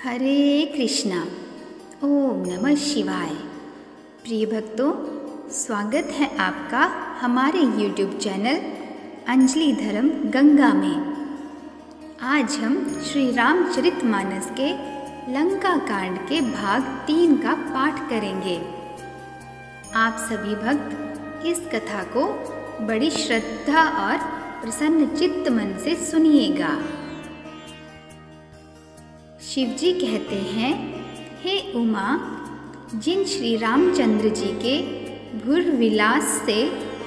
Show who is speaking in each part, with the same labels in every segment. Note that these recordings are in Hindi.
Speaker 1: हरे कृष्णा। ओम नमः शिवाय। प्रिय भक्तों, स्वागत है आपका हमारे YouTube चैनल अंजलि धर्म गंगा में। आज हम श्री रामचरितमानस के लंका कांड के भाग 3 का पाठ करेंगे। आप सभी भक्त इस कथा को बड़ी श्रद्धा और प्रसन्न चित्त मन से सुनिएगा। शिवजी कहते हैं, हे उमा, जिन श्री रामचंद्र जी के भुर्विलास से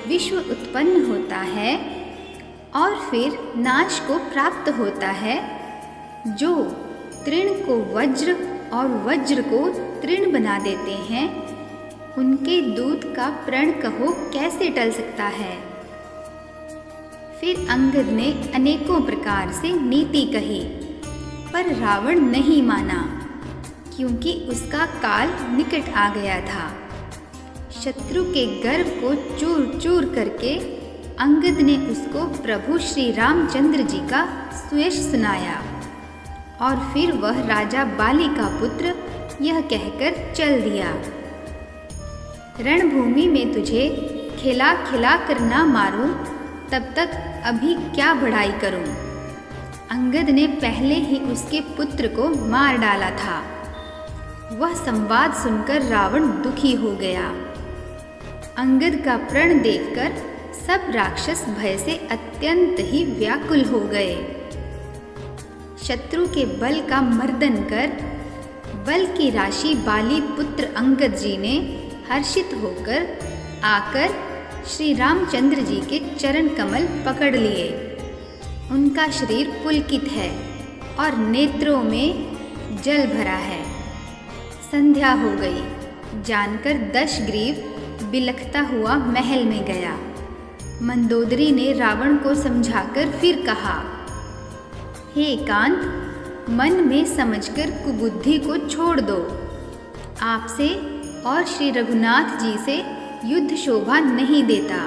Speaker 1: विश्व उत्पन्न होता है और फिर नाश को प्राप्त होता है, जो तृण को वज्र और वज्र को तृण बना देते हैं, उनके दूत का प्रण कहो कैसे टल सकता है। फिर अंगद ने अनेकों प्रकार से नीति कही, पर रावण नहीं माना, क्योंकि उसका काल निकट आ गया था। शत्रु के गर्व को चूर चूर करके अंगद ने उसको प्रभु श्री रामचंद्र जी का सुयश सुनाया, और फिर वह राजा बाली का पुत्र यह कहकर चल दिया, रणभूमि में तुझे खिला खिला कर ना मारूं, तब तक अभी क्या बढ़ाई करूं। अंगद ने पहले ही उसके पुत्र को मार डाला था। वह संवाद सुनकर रावण दुखी हो गया। अंगद का प्रण देखकर सब राक्षस भय से अत्यंत ही व्याकुल हो गए। शत्रु के बल का मर्दन कर बल की राशि बाली पुत्र अंगद जी ने हर्षित होकर आकर श्री रामचंद्र जी के चरण कमल पकड़ लिए। उनका शरीर पुलकित है और नेत्रों में जल भरा है। संध्या हो गई जानकर दशग्रीव बिलखता हुआ महल में गया। मंदोदरी ने रावण को समझाकर फिर कहा, हे कांत, मन में समझकर कुबुद्धि को छोड़ दो। आपसे और श्री रघुनाथ जी से युद्ध शोभा नहीं देता।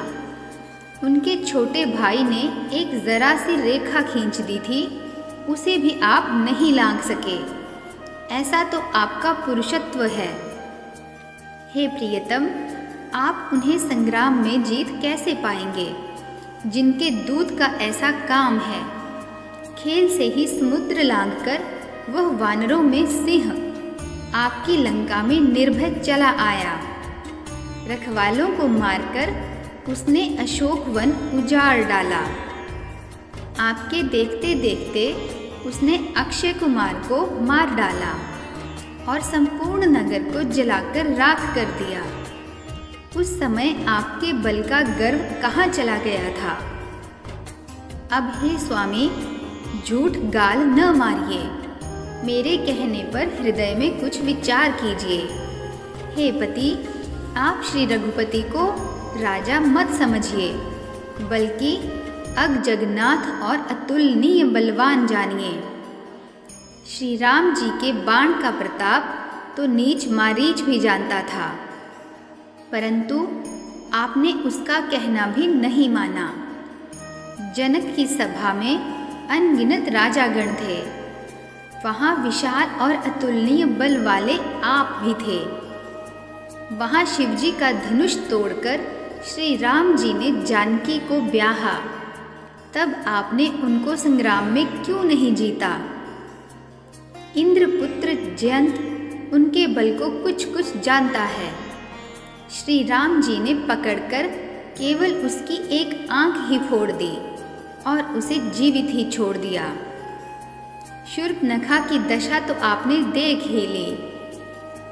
Speaker 1: उनके छोटे भाई ने एक जरा सी रेखा खींच दी थी, उसे भी आप नहीं लांघ सके। ऐसा तो आपका पुरुषत्व है। हे प्रियतम, आप उन्हें संग्राम में जीत कैसे पाएंगे, जिनके दूत का ऐसा काम है। खेल से ही समुद्र लांघकर वह वानरों में सिंह आपकी लंका में निर्भय चला आया। रखवालों को मारकर उसने अशोक वन उजाड़ डाला। आपके देखते देखते उसने अक्षय कुमार को मार डाला और संपूर्ण नगर को जलाकर राख कर दिया। उस समय आपके बल का गर्व कहाँ चला गया था। अब हे स्वामी, झूठ गाल न मारिए। मेरे कहने पर हृदय में कुछ विचार कीजिए। हे पति, आप श्री रघुपति को राजा मत समझिए, बल्कि अग जगन्नाथ और अतुलनीय बलवान जानिए। श्री राम जी के बाण का प्रताप तो नीच मारीच भी जानता था, परंतु आपने उसका कहना भी नहीं माना। जनक की सभा में अनगिनत राजागण थे, वहाँ विशाल और अतुलनीय बल वाले आप भी थे। वहाँ शिवजी का धनुष तोड़कर श्री राम जी ने जानकी को ब्याहा, तब आपने उनको संग्राम में क्यों नहीं जीता। इंद्रपुत्र जयंत उनके बल को कुछ कुछ जानता है। श्री राम जी ने पकड़कर केवल उसकी एक आंख ही फोड़ दी और उसे जीवित ही छोड़ दिया। शूर्पणखा की दशा तो आपने देख ही ली,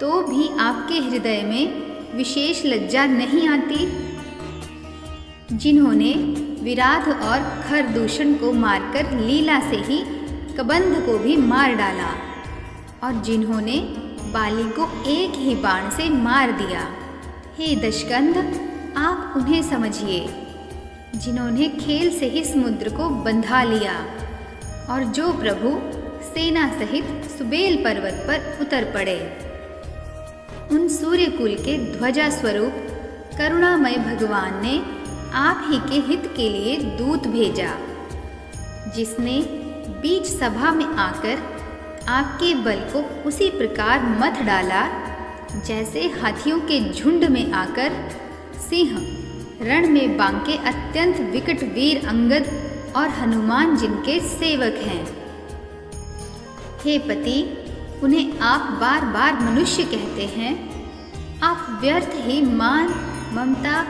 Speaker 1: तो भी आपके हृदय में विशेष लज्जा नहीं आती। जिन्होंने विराध और खरदूषण को मारकर लीला से ही कबंध को भी मार डाला, और जिन्होंने बाली को एक ही बाण से मार दिया। हे दशकंध, आप उन्हें समझिए, जिन्होंने खेल से ही समुद्र को बंधा लिया, और जो प्रभु सेना सहित सुबेल पर्वत पर उतर पड़े। उन सूर्यकुल के ध्वजा स्वरूप करुणामय भगवान ने आप ही के हित के लिए दूत भेजा, जिसने बीच सभा में आकर आपके बल को उसी प्रकार मथ डाला जैसे हाथियों के झुंड में आकर सिंह रण में बांके अत्यंत विकट वीर अंगद और हनुमान जिनके सेवक हैं। हे पति, उन्हें आप बार बार मनुष्य कहते हैं। आप व्यर्थ ही मान, ममता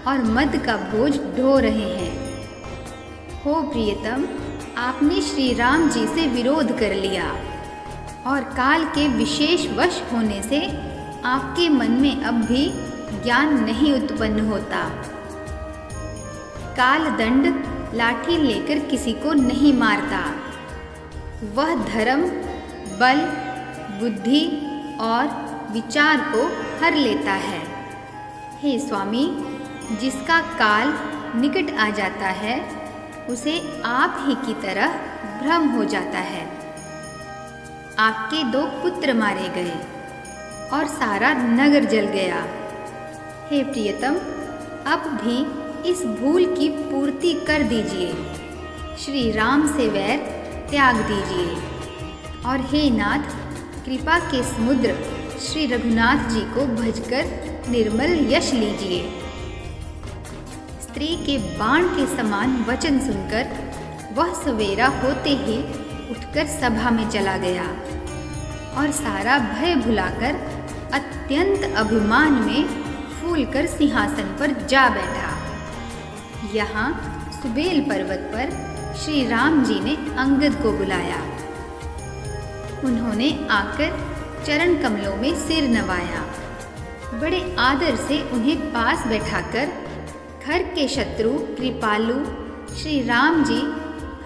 Speaker 1: और मद का बोझ ढो रहे हैं। हो प्रियतम, आपने श्री राम जी से विरोध कर लिया और काल के विशेष वश होने से आपके मन में अब भी ज्ञान नहीं उत्पन्न होता। काल दंड लाठी लेकर किसी को नहीं मारता। वह धर्म, बल, बुद्धि और विचार को हर लेता है। हे स्वामी, जिसका काल निकट आ जाता है उसे आप ही की तरह भ्रम हो जाता है। आपके 2 पुत्र मारे गए और सारा नगर जल गया। हे प्रियतम, अब भी इस भूल की पूर्ति कर दीजिए। श्री राम से वैर त्याग दीजिए और हे नाथ, कृपा के समुद्र श्री रघुनाथ जी को भजकर निर्मल यश लीजिए। स्त्री के बाण के समान वचन सुनकर वह सवेरा होते ही उठकर सभा में चला गया और सारा भय भुलाकर अत्यंत अभिमान में फूलकर सिंहासन पर जा बैठा। यहाँ सुबेल पर्वत पर श्री राम जी ने अंगद को बुलाया। उन्होंने आकर चरण कमलों में सिर नवाया। बड़े आदर से उन्हें पास बैठाकर घर के शत्रु कृपालु श्री राम जी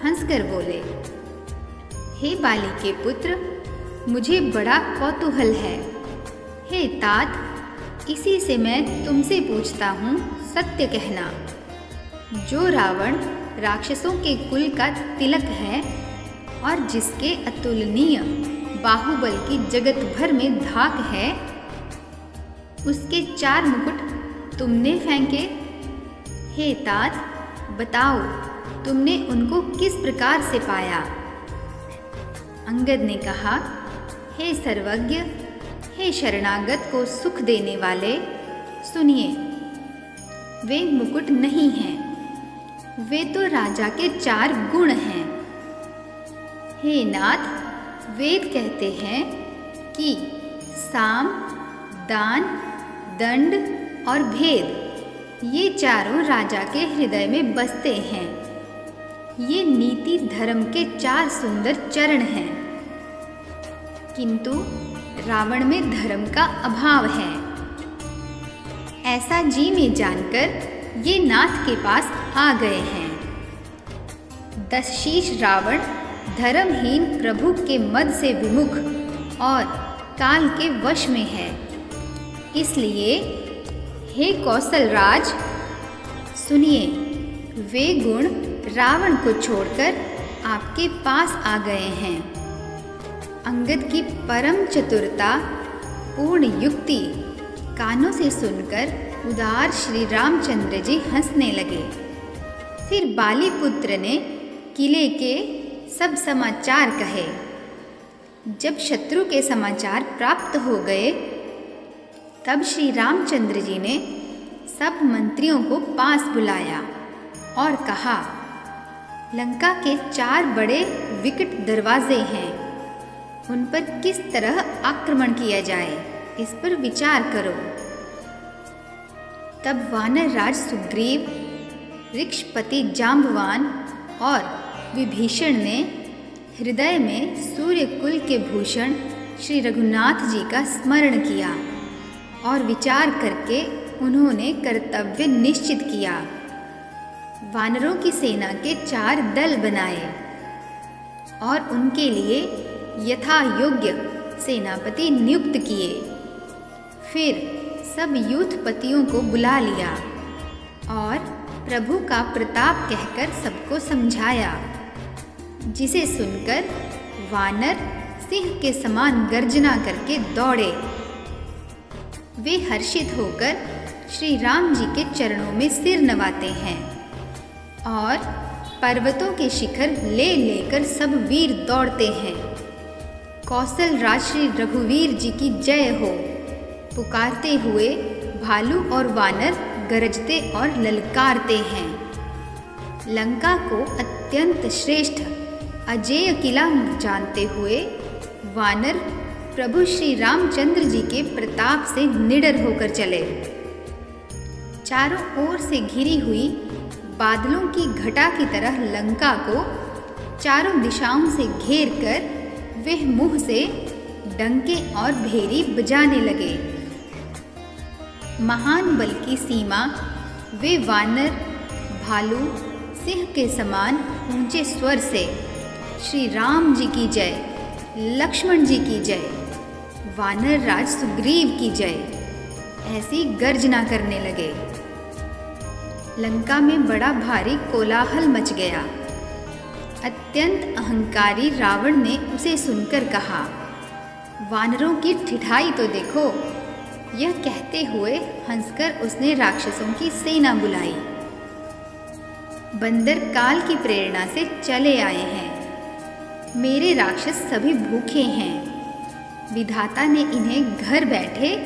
Speaker 1: हंसकर बोले, हे बाली के पुत्र, मुझे बड़ा कौतूहल है। हे तात, इसी से मैं तुमसे पूछता हूँ, सत्य कहना। जो रावण राक्षसों के कुल का तिलक है और जिसके अतुलनीय बाहुबल की जगत भर में धाक है, उसके 4 मुकुट तुमने फेंके। हे तात, बताओ तुमने उनको किस प्रकार से पाया? अंगद ने कहा, हे सर्वज्ञ, हे शरणागत को सुख देने वाले, सुनिए, वे मुकुट नहीं हैं, वे तो राजा के 4 गुण हैं। हे नाथ, वेद कहते हैं कि साम, दान, दंड और भेद ये चारों राजा के हृदय में बसते हैं। ये नीति धर्म के 4 सुंदर चरण हैं। किंतु रावण में धर्म का अभाव है। ऐसा जी में जानकर ये नाथ के पास आ गए हैं। 10 शीश रावण धर्महीन प्रभु के मद से विमुख और काल के वश में है। इसलिए हे कौशल राज, सुनिए, वे गुण रावण को छोड़कर आपके पास आ गए हैं। अंगद की परम चतुरता, पूर्ण युक्ति कानों से सुनकर उदार श्री रामचंद्र जी हंसने लगे। फिर बाली पुत्र ने किले के सब समाचार कहे। जब शत्रु के समाचार प्राप्त हो गए, तब श्री रामचंद्र जी ने सब मंत्रियों को पास बुलाया और कहा, लंका के 4 बड़े विकट दरवाजे हैं, उन पर किस तरह आक्रमण किया जाए, इस पर विचार करो। तब वानर राज सुग्रीव, ऋक्षपति जाम्बवान और विभीषण ने हृदय में सूर्य कुल के भूषण श्री रघुनाथ जी का स्मरण किया और विचार करके उन्होंने कर्तव्य निश्चित किया। वानरों की सेना के 4 दल बनाए और उनके लिए यथा योग्य सेनापति नियुक्त किए। फिर सब यूथपतियों को बुला लिया और प्रभु का प्रताप कहकर सबको समझाया, जिसे सुनकर वानर सिंह के समान गर्जना करके दौड़े। वे हर्षित होकर श्री राम जी के चरणों में सिर नवाते हैं और पर्वतों के शिखर ले लेकर सब वीर दौड़ते हैं। कौशल राज श्री रघुवीर जी की जय हो पुकारते हुए भालू और वानर गरजते और ललकारते हैं। लंका को अत्यंत श्रेष्ठ अजेय किला जानते हुए वानर प्रभु श्री रामचंद्र जी के प्रताप से निडर होकर चले। चारों ओर से घिरी हुई बादलों की घटा की तरह लंका को चारों दिशाओं से घेर कर वे मुंह से डंके और भेरी बजाने लगे। महान बल की सीमा वे वानर भालू सिंह के समान ऊंचे स्वर से श्री राम जी की जय, लक्ष्मण जी की जय, वानर राज सुग्रीव की जय ऐसी गर्जना करने लगे। लंका में बड़ा भारी कोलाहल मच गया। अत्यंत अहंकारी रावण ने उसे सुनकर कहा, वानरों की ठिठाई तो देखो। यह कहते हुए हंसकर उसने राक्षसों की सेना बुलाई। बंदर काल की प्रेरणा से चले आए हैं। मेरे राक्षस सभी भूखे हैं। विधाता ने इन्हें घर बैठे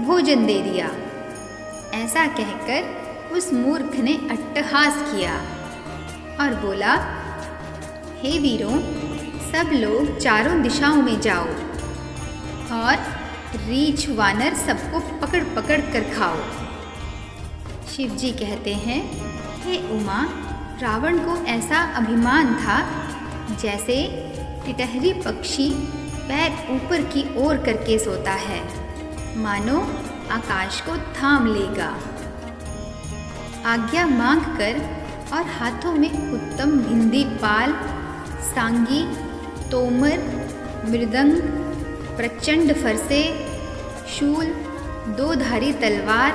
Speaker 1: भोजन दे दिया। ऐसा कहकर उस मूर्ख ने अट्टहास किया और बोला, हे वीरों, सब लोग चारों दिशाओं में जाओ और रीछ वानर सबको पकड़ पकड़ कर खाओ। शिव जी कहते हैं, हे उमा, रावण को ऐसा अभिमान था जैसे टिटहरी पक्षी पैर ऊपर की ओर करके सोता है, मानो आकाश को थाम लेगा। आज्ञा मांगकर और हाथों में उत्तम भिंदी पाल, सांगी, तोमर, मृदंग, प्रचंड फरसे, शूल, दो धारी तलवार,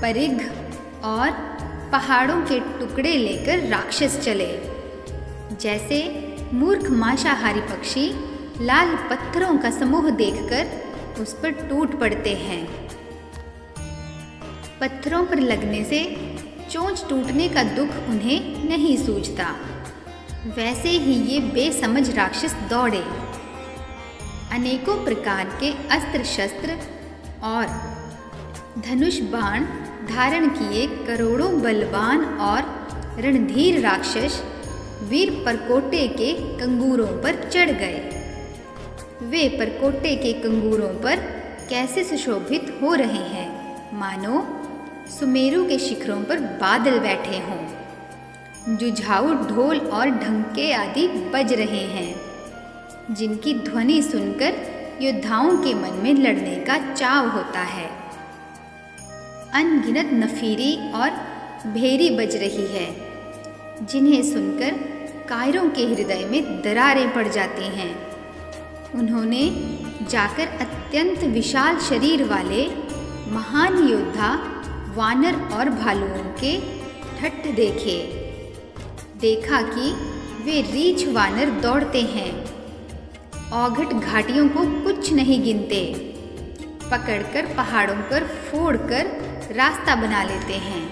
Speaker 1: परिघ और पहाड़ों के टुकड़े लेकर राक्षस चले। जैसे मूर्ख मांसाहारी पक्षी लाल पत्थरों का समूह देखकर उस पर टूट पड़ते हैं। पत्थरों पर लगने से चोंच टूटने का दुख उन्हें नहीं सूझता, वैसे ही ये बेसमझ राक्षस दौड़े। अनेकों प्रकार के अस्त्र शस्त्र और धनुष बाण धारण किए करोड़ों बलवान और रणधीर राक्षस वीर परकोटे के कंगूरों पर चढ़ गए। वे परकोटे के कंगूरों पर कैसे सुशोभित हो रहे हैं, मानो सुमेरु के शिखरों पर बादल बैठे हों। जुझाऊ ढोल और ढंके आदि बज रहे हैं, जिनकी ध्वनि सुनकर योद्धाओं के मन में लड़ने का चाव होता है। अनगिनत नफीरी और भेरी बज रही है, जिन्हें सुनकर कायरों के हृदय में दरारें पड़ जाती हैं। उन्होंने जाकर अत्यंत विशाल शरीर वाले महान योद्धा वानर और भालुओं के ठट्ठ देखे। देखा कि वे रीछ वानर दौड़ते हैं, औघट घाटियों को कुछ नहीं गिनते, पकड़कर पहाड़ों पर फोड़कर रास्ता बना लेते हैं।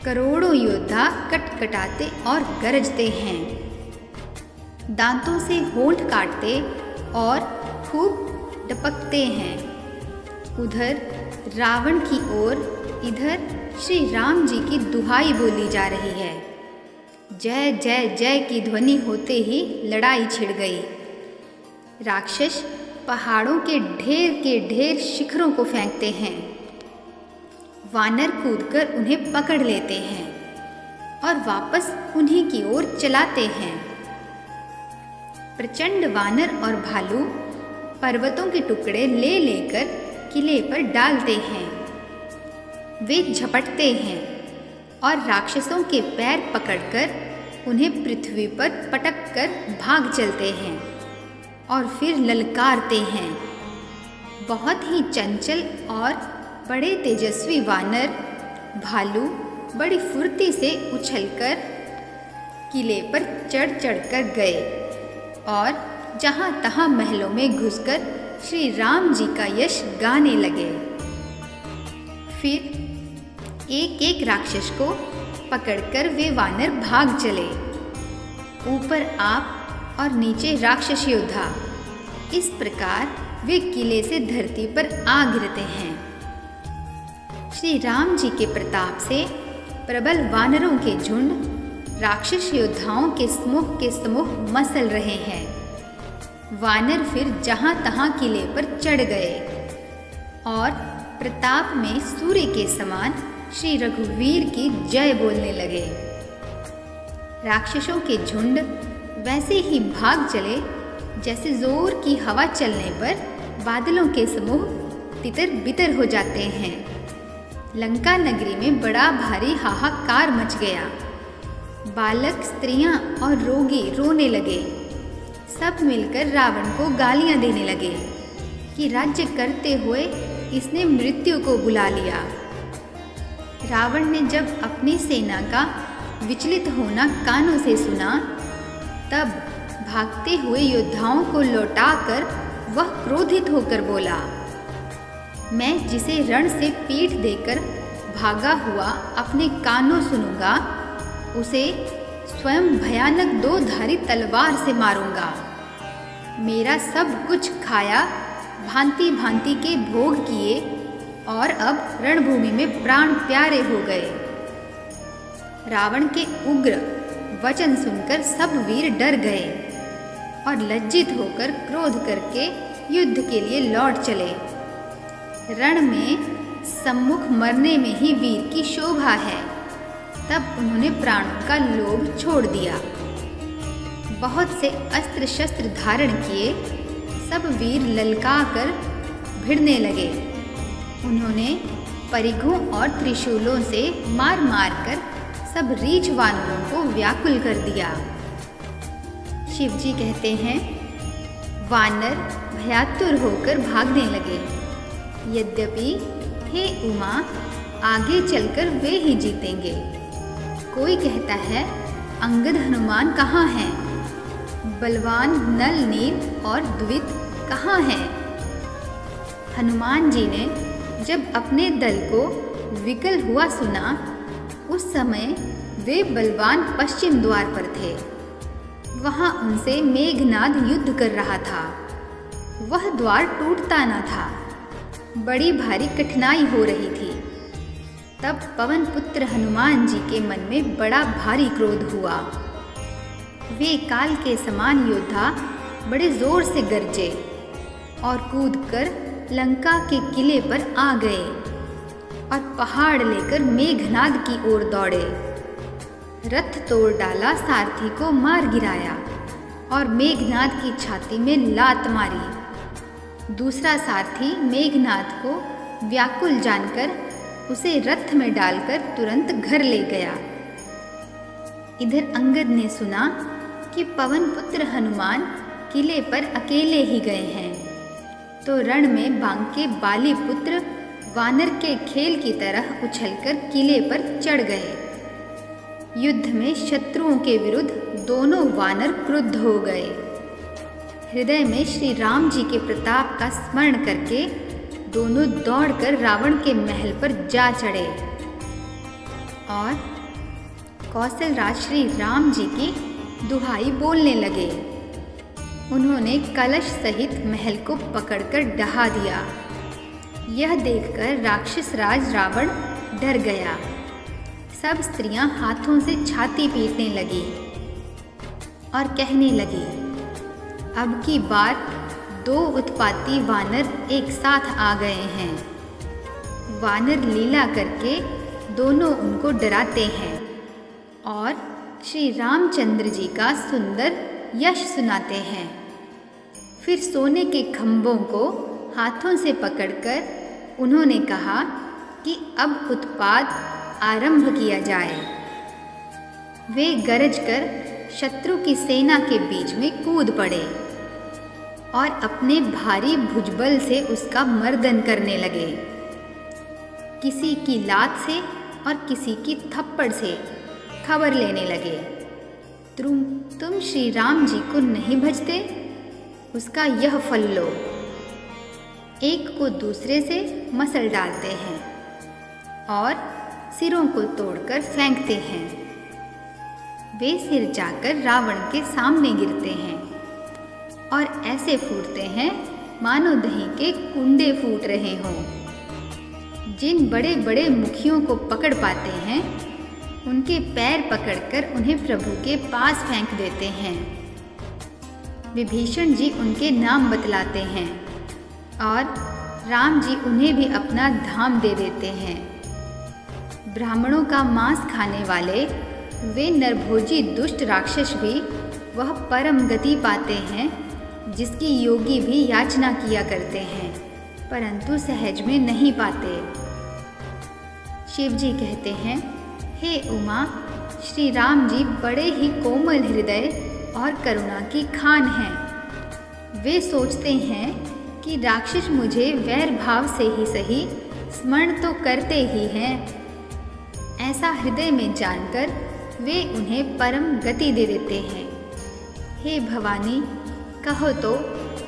Speaker 1: करोड़ों योद्धा कटकटाते और गरजते हैं, दांतों से होंठ काटते और खूब डपकते हैं। उधर रावण की ओर इधर श्री राम जी की दुहाई बोली जा रही है। जय जय जय की ध्वनि होते ही लड़ाई छिड़ गई। राक्षस पहाड़ों के ढेर शिखरों को फेंकते हैं। वानर कूदकर उन्हें पकड़ लेते हैं और वापस उन्हीं की ओर चलाते हैं। प्रचंड वानर और भालू पर्वतों के टुकड़े ले लेकर किले पर डालते हैं। वे झपटते हैं और राक्षसों के पैर पकड़कर उन्हें पृथ्वी पर पटक कर भाग चलते हैं और फिर ललकारते हैं। बहुत ही चंचल और बड़े तेजस्वी वानर भालू बड़ी फुर्ती से उछलकर किले पर चढ़ चढ़कर गए और जहाँ तहाँ महलों में घुसकर श्री राम जी का यश गाने लगे। फिर एक एक राक्षस को पकड़कर वे वानर भाग चले। ऊपर आप और नीचे राक्षस योद्धा इस प्रकार वे किले से धरती पर आ गिरते हैं। श्री राम जी के प्रताप से प्रबल वानरों के झुंड राक्षस योद्धाओं के समूह मसल रहे हैं। वानर फिर जहां तहां किले पर चढ़ गए और प्रताप में सूर्य के समान श्री रघुवीर की जय बोलने लगे। राक्षसों के झुंड वैसे ही भाग चले जैसे जोर की हवा चलने पर बादलों के समूह तितर बितर हो जाते हैं। लंका नगरी में बड़ा भारी हाहाकार मच गया। बालक, स्त्रियां और रोगी रोने लगे। सब मिलकर रावण को गालियां देने लगे कि राज्य करते हुए इसने मृत्यु को बुला लिया। रावण ने जब अपनी सेना का विचलित होना कानों से सुना, तब भागते हुए योद्धाओं को लौटाकर वह क्रोधित होकर बोला, मैं जिसे रण से पीठ देकर भागा हुआ अपने कानों सुनूंगा, उसे स्वयं भयानक 2 धारी तलवार से मारूंगा। मेरा सब कुछ खाया, भांति भांति के भोग किए और अब रणभूमि में प्राण प्यारे हो गए। रावण के उग्र वचन सुनकर सब वीर डर गए और लज्जित होकर क्रोध करके युद्ध के लिए लौट चले। रण में सम्मुख मरने में ही वीर की शोभा है। तब उन्होंने प्राणों का लोभ छोड़ दिया। बहुत से अस्त्र शस्त्र धारण किए सब वीर ललका कर भिड़ने लगे। उन्होंने परिघों और त्रिशूलों से मार मार कर सब रीछ वानरों को व्याकुल कर दिया। शिवजी कहते हैं, वानर भयातुर होकर भागने लगे। यद्यपि हे उमा, आगे चलकर वे ही जीतेंगे। कोई कहता है, अंगद हनुमान कहाँ हैं? बलवान नल, नील और द्वित कहाँ हैं? हनुमान जी ने जब अपने दल को विकल हुआ सुना, उस समय वे बलवान पश्चिम द्वार पर थे। वहाँ उनसे मेघनाद युद्ध कर रहा था। वह द्वार टूटता न था। बड़ी भारी कठिनाई हो रही थी। तब पवन पुत्र हनुमान जी के मन में बड़ा भारी क्रोध हुआ। वे काल के समान योद्धा बड़े जोर से गरजे और कूदकर लंका के किले पर आ गए और पहाड़ लेकर मेघनाद की ओर दौड़े। रथ तोड़ डाला, सारथी को मार गिराया और मेघनाद की छाती में लात मारी। दूसरा सारथी मेघनाद को व्याकुल जानकर उसे रथ में डालकर तुरंत घर ले गया। इधर अंगद ने सुना कि पवन पुत्र हनुमान किले पर अकेले ही गए हैं, तो रण में बांके बाली पुत्र वानर के खेल की तरह उछलकर किले पर चढ़ गए। युद्ध में शत्रुओं के विरुद्ध दोनों वानर क्रुद्ध हो गए। हृदय में श्री राम जी के प्रताप का स्मरण करके दोनों दौड़कर रावण के महल पर जा चढ़े और कौशलराज श्री राम जी की दुहाई बोलने लगे। उन्होंने कलश सहित महल को पकड़कर ढहा दिया। यह देखकर राक्षस राज रावण डर गया। सब स्त्रियां हाथों से छाती पीटने लगी और कहने लगी, अब की बार 2 उत्पाती वानर एक साथ आ गए हैं। वानर लीला करके दोनों उनको डराते हैं और श्री रामचंद्र जी का सुंदर यश सुनाते हैं। फिर सोने के खंभों को हाथों से पकड़कर उन्होंने कहा कि अब उत्पात आरंभ किया जाए। वे गरज कर शत्रु की सेना के बीच में कूद पड़े और अपने भारी भुजबल से उसका मर्दन करने लगे। किसी की लात से और किसी की थप्पड़ से खबर लेने लगे। तुम श्री राम जी को नहीं भजते, उसका यह फल लो। एक को दूसरे से मसल डालते हैं और सिरों को तोड़कर फेंकते हैं। वे सिर जाकर रावण के सामने गिरते हैं। और ऐसे फूटते हैं मानो दही के कुंडे फूट रहे हों। जिन बड़े बड़े मुखियों को पकड़ पाते हैं उनके पैर पकड़कर उन्हें प्रभु के पास फेंक देते हैं। विभीषण जी उनके नाम बतलाते हैं और राम जी उन्हें भी अपना धाम दे देते हैं। ब्राह्मणों का मांस खाने वाले वे नरभोजी दुष्ट राक्षस भी वह परम गति पाते हैं जिसकी योगी भी याचना किया करते हैं, परंतु सहज में नहीं पाते। शिव जी कहते हैं, हे उमा, श्री राम जी बड़े ही कोमल हृदय और करुणा की खान हैं। वे सोचते हैं कि राक्षस मुझे वैर भाव से ही सही स्मरण तो करते ही हैं। ऐसा हृदय में जानकर वे उन्हें परम गति दे देते हैं। हे भवानी, कहो तो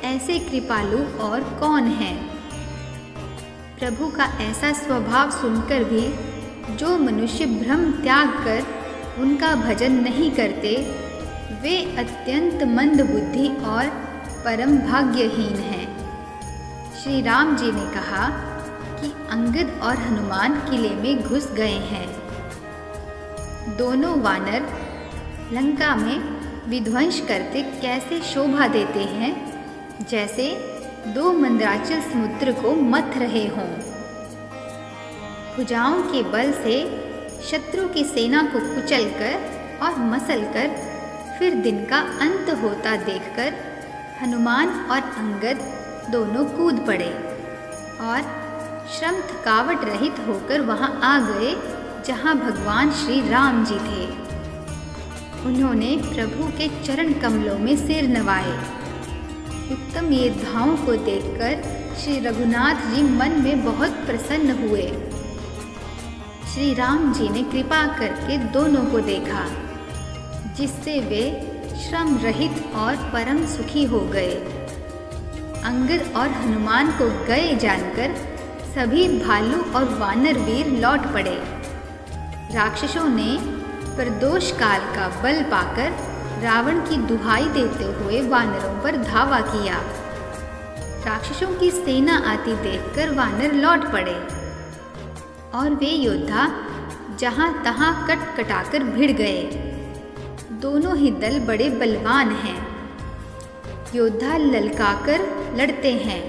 Speaker 1: ऐसे कृपालु और कौन है? प्रभु का ऐसा स्वभाव सुनकर भी जो मनुष्य भ्रम त्याग कर उनका भजन नहीं करते वे अत्यंत मंद बुद्धि और परम भाग्यहीन हैं। श्री राम जी ने कहा कि अंगद और हनुमान किले में घुस गए हैं। दोनों वानर लंका में विध्वंस करते कैसे शोभा देते हैं, जैसे दो मंदराचल समुद्र को मथ रहे हों। भुजाओं के बल से शत्रु की सेना को कुचलकर और मसलकर फिर दिन का अंत होता देखकर हनुमान और अंगद दोनों कूद पड़े और श्रम थकावट रहित होकर वहां आ गए जहां भगवान श्री राम जी थे। उन्होंने प्रभु के चरण कमलों में सिर नवाए। उत्तम योद्धाओं को देखकर श्री रघुनाथ जी मन में बहुत प्रसन्न हुए। श्री राम जी ने कृपा करके दोनों को देखा, जिससे वे श्रम रहित और परम सुखी हो गए। अंगद और हनुमान को गए जानकर सभी भालू और वानर वीर लौट पड़े। राक्षसों ने प्रदोष काल का बल पाकर रावण की दुहाई देते हुए वानरों पर धावा किया। राक्षसों की सेना आती देखकर वानर लौट पड़े और वे योद्धा जहां तहां कट कटाकर भिड़ गए। दोनों ही दल बड़े बलवान हैं। योद्धा ललकाकर लड़ते हैं,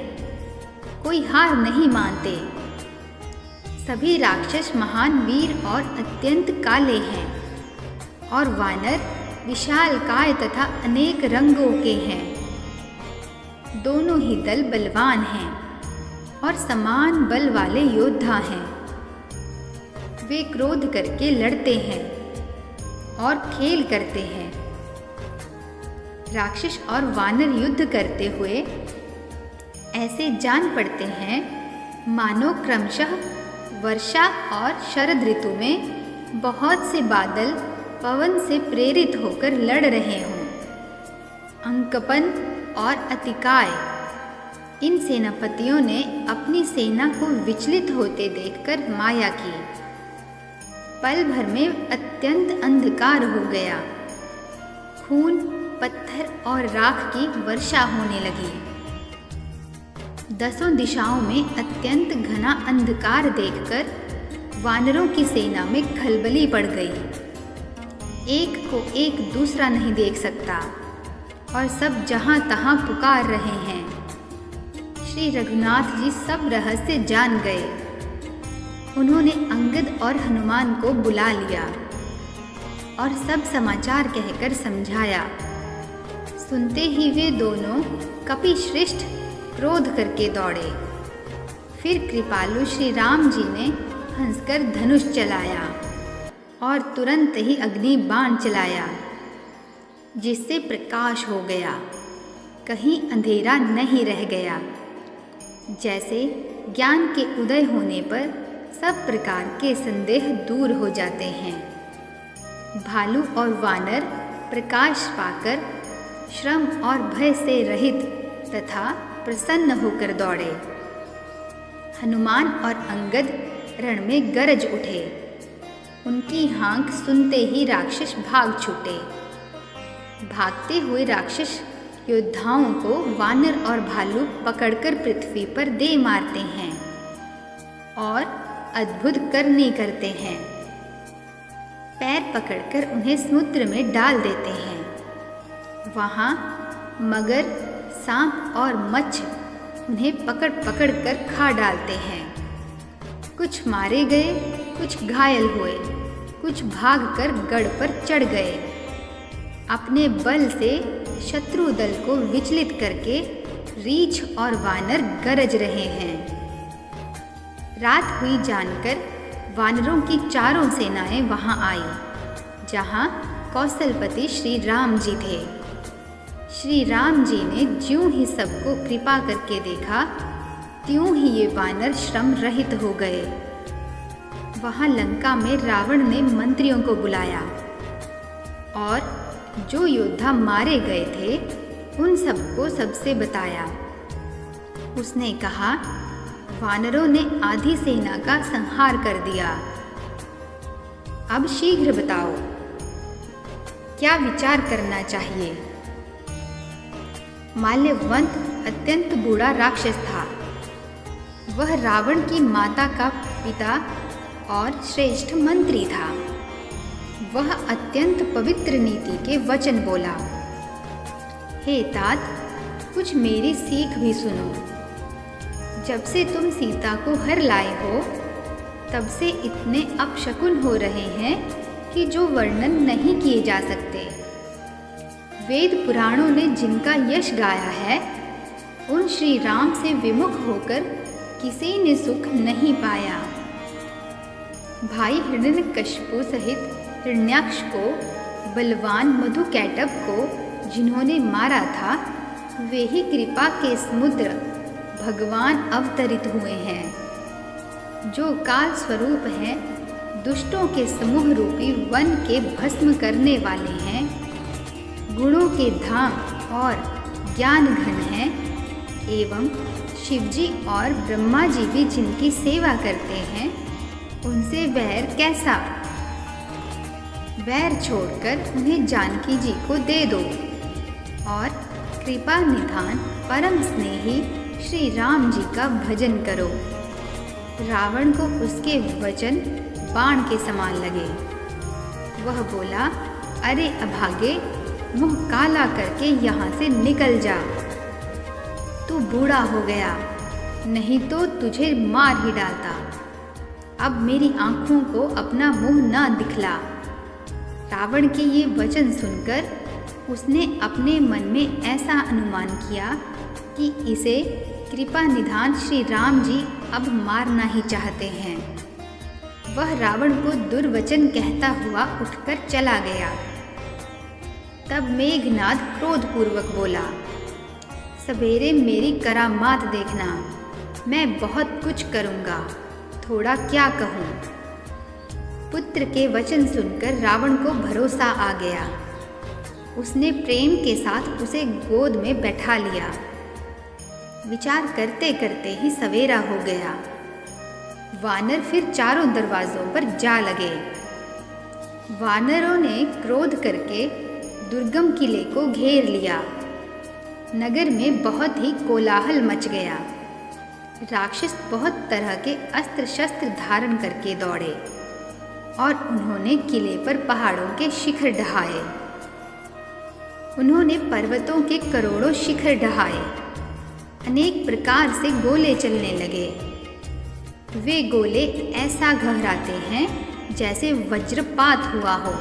Speaker 1: कोई हार नहीं मानते। सभी राक्षस महान वीर और अत्यंत काले हैं और वानर विशालकाय तथा अनेक रंगों के हैं। दोनों ही दल बलवान हैं और समान बल वाले योद्धा हैं। वे क्रोध करके लड़ते हैं और खेल करते हैं। राक्षस और वानर युद्ध करते हुए ऐसे जान पड़ते हैं मानो क्रमशः वर्षा और शरद ऋतु में बहुत से बादल पवन से प्रेरित होकर लड़ रहे हों। अंकपन और अतिकाय इन सेनापतियों ने अपनी सेना को विचलित होते देखकर माया की। पल भर में अत्यंत अंधकार हो गया। खून, पत्थर और राख की वर्षा होने लगी। दसों दिशाओं में अत्यंत घना अंधकार देखकर वानरों की सेना में खलबली पड़ गई। एक को एक दूसरा नहीं देख सकता और सब जहां तहां पुकार रहे हैं। श्री रघुनाथ जी सब रहस्य जान गए। उन्होंने अंगद और हनुमान को बुला लिया और सब समाचार कहकर समझाया। सुनते ही वे दोनों कपिश्रेष्ठ क्रोध करके दौड़े। फिर कृपालु श्री राम जी ने हंसकर धनुष चलाया और तुरंत ही अग्नि बाण चलाया, जिससे प्रकाश हो गया, कहीं अंधेरा नहीं रह गया। जैसे ज्ञान के उदय होने पर सब प्रकार के संदेह दूर हो जाते हैं। भालू और वानर प्रकाश पाकर श्रम और भय से रहित तथा प्रसन्न होकर दौड़े। हनुमान और अंगद रण में गरज उठे। उनकी हाँक सुनते ही राक्षस भाग छूटे। भागते हुए राक्षस योद्धाओं को वानर और भालू पकड़कर पृथ्वी पर दे मारते हैं और अद्भुत करनी करते हैं। पैर पकड़कर उन्हें समुद्र में डाल देते हैं। वहाँ मगर, सांप और मच्छ उन्हें पकड़ पकड़ कर खा डालते हैं। कुछ मारे गए, कुछ घायल हुए, कुछ भागकर गढ़ पर चढ़ गए। अपने बल से शत्रु दल को विचलित करके रीछ और वानर गरज रहे हैं। रात हुई जानकर वानरों की चारों सेनाएं वहां आई, जहां कौशलपति श्री राम जी थे। श्री राम जी ने ज्यों ही सबको कृपा करके देखा, त्यों ही ये वानर श्रम रहित हो गए। वहां लंका में रावण ने मंत्रियों को बुलाया और जो योद्धा मारे गए थे उन सबको सबसे बताया। उसने कहा, वानरों ने आधी सेना का संहार कर दिया। अब शीघ्र बताओ, क्या विचार करना चाहिए। माल्यवंत अत्यंत बूढ़ा राक्षस था। वह रावण की माता का पिता और श्रेष्ठ मंत्री था। वह अत्यंत पवित्र नीति के वचन बोला। हे तात, कुछ मेरी सीख भी सुनो। जब से तुम सीता को हर लाए हो, तब से इतने अपशकुन हो रहे हैं कि जो वर्णन नहीं किए जा सकते। वेद पुराणों ने जिनका यश गाया है, उन श्री राम से विमुख होकर किसी ने सुख नहीं पाया। भाई हिरण्यकशिपु सहित हिरण्याक्ष को, बलवान मधुकैटभ को जिन्होंने मारा था, वे ही कृपा के समुद्र भगवान अवतरित हुए हैं। जो काल स्वरूप हैं, दुष्टों के समूह रूपी वन के भस्म करने वाले हैं, गुणों के धाम और ज्ञान घन हैं, एवं शिवजी और ब्रह्मा जी भी जिनकी सेवा करते हैं, उनसे वैर कैसा। वैर छोड़कर उन्हें जानकी जी को दे दो और कृपा निधान परम स्नेही श्री राम जी का भजन करो। रावण को उसके वचन बाण के समान लगे। वह बोला, अरे अभागे, मुंह काला करके यहाँ से निकल जा। तू बूढ़ा हो गया, नहीं तो तुझे मार ही डालता। अब मेरी आंखों को अपना मुंह ना दिखला। रावण के ये वचन सुनकर उसने अपने मन में ऐसा अनुमान किया कि इसे कृपा निधान श्री राम जी अब मारना ही चाहते हैं। वह रावण को दुर्वचन कहता हुआ उठकर चला गया। तब मेघनाद क्रोधपूर्वक बोला, सवेरे मेरी करामात देखना, मैं बहुत कुछ करूँगा, थोड़ा क्या कहूँ। पुत्र के वचन सुनकर रावण को भरोसा आ गया। उसने प्रेम के साथ उसे गोद में बैठा लिया। विचार करते करते ही सवेरा हो गया। वानर फिर चारों दरवाजों पर जा लगे। वानरों ने क्रोध करके दुर्गम किले को घेर लिया। नगर में बहुत ही कोलाहल मच गया। राक्षस बहुत तरह के अस्त्र शस्त्र धारण करके दौड़े और उन्होंने किले पर पहाड़ों के शिखर ढहाए। उन्होंने पर्वतों के करोड़ों शिखर ढहाए। अनेक प्रकार से गोले चलने लगे। वे गोले ऐसा गहराते हैं जैसे वज्रपात हुआ हो,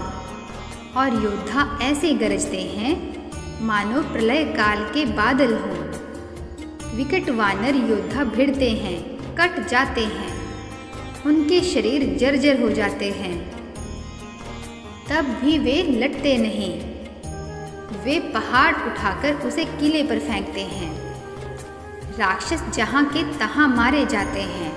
Speaker 1: और योद्धा ऐसे गरजते हैं मानो प्रलय काल के बादल हों। विकट वानर योद्धा भिड़ते हैं, कट जाते हैं, उनके शरीर जर्जर हो जाते हैं। तब भी वे लटते नहीं। वे पहाड़ उठाकर उसे किले पर फेंकते हैं। राक्षस जहाँ के तहाँ मारे जाते हैं।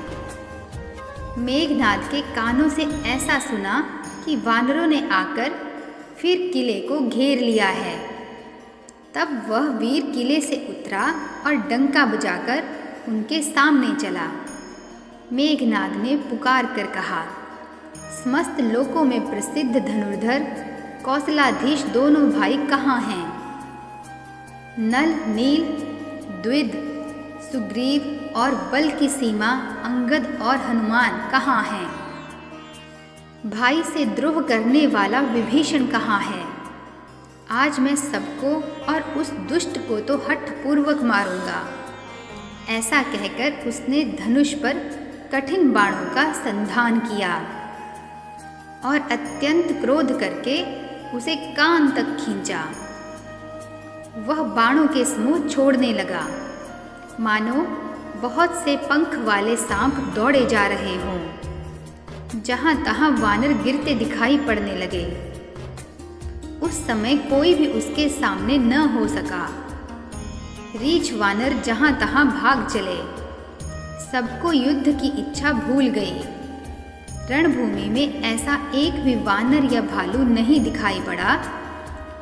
Speaker 1: मेघनाद के कानों से ऐसा सुना कि वानरों ने आकर फिर किले को घेर लिया है। तब वह वीर किले से उतरा और डंका बजाकर उनके सामने चला। मेघनाद ने पुकार कर कहा, समस्त लोकों में प्रसिद्ध धनुर्धर कौशलाधीश दोनों भाई कहाँ हैं। नल, नील, द्विद, सुग्रीव और बल की सीमा अंगद और हनुमान कहाँ हैं? भाई से द्रोह करने वाला विभीषण कहाँ है? आज मैं सबको और उस दुष्ट को तो हठपूर्वक मारूंगा। ऐसा कहकर उसने धनुष पर कठिन बाणों का संधान किया और अत्यंत क्रोध करके उसे कान तक खींचा। वह बाणों के समूह छोड़ने लगा, मानो बहुत से पंख वाले सांप दौड़े जा रहे हों। जहाँ तहाँ वानर गिरते दिखाई पड़ने लगे। उस समय कोई भी उसके सामने न हो सका। रीछ वानर जहाँ तहाँ भाग चले। सबको युद्ध की इच्छा भूल गई। रणभूमि में ऐसा एक भी वानर या भालू नहीं दिखाई पड़ा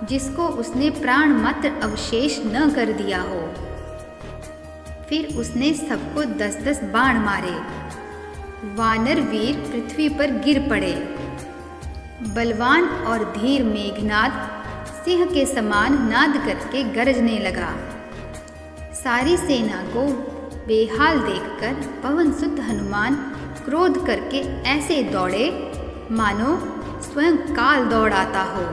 Speaker 1: जिसको उसने प्राण मात्र अवशेष न कर दिया हो। फिर उसने सबको 10-10 बाण मारे। वानर वीर पृथ्वी पर गिर पड़े। बलवान और धीर मेघनाद सिंह के समान नाद करके गरजने लगा। सारी सेना को बेहाल देखकर पवन सुत हनुमान क्रोध करके ऐसे दौड़े मानो स्वयं काल दौड़ आता हो।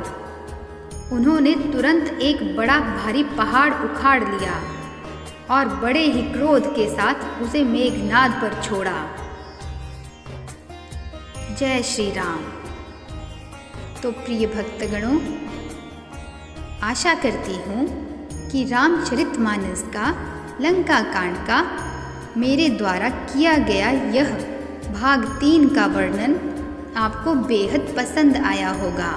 Speaker 1: उन्होंने तुरंत एक बड़ा भारी पहाड़ उखाड़ लिया और बड़े ही क्रोध के साथ उसे मेघनाद पर छोड़ा। जय श्री राम। तो प्रिय भक्तगणों, आशा करती हूँ कि रामचरितमानस का लंका कांड का मेरे द्वारा किया गया यह भाग 3 का वर्णन आपको बेहद पसंद आया होगा।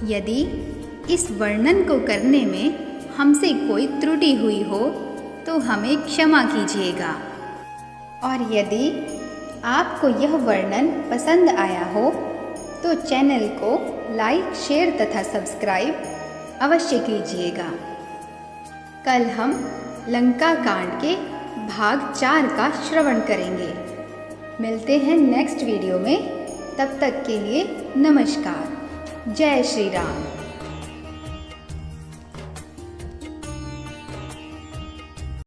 Speaker 1: यदि इस वर्णन को करने में हमसे कोई त्रुटि हुई हो तो हमें क्षमा कीजिएगा। और यदि आपको यह वर्णन पसंद आया हो तो चैनल को लाइक, शेयर तथा सब्सक्राइब अवश्य कीजिएगा। कल हम लंका कांड के भाग 4 का श्रवण करेंगे। मिलते हैं नेक्स्ट वीडियो में। तब तक के लिए नमस्कार। जय श्री राम।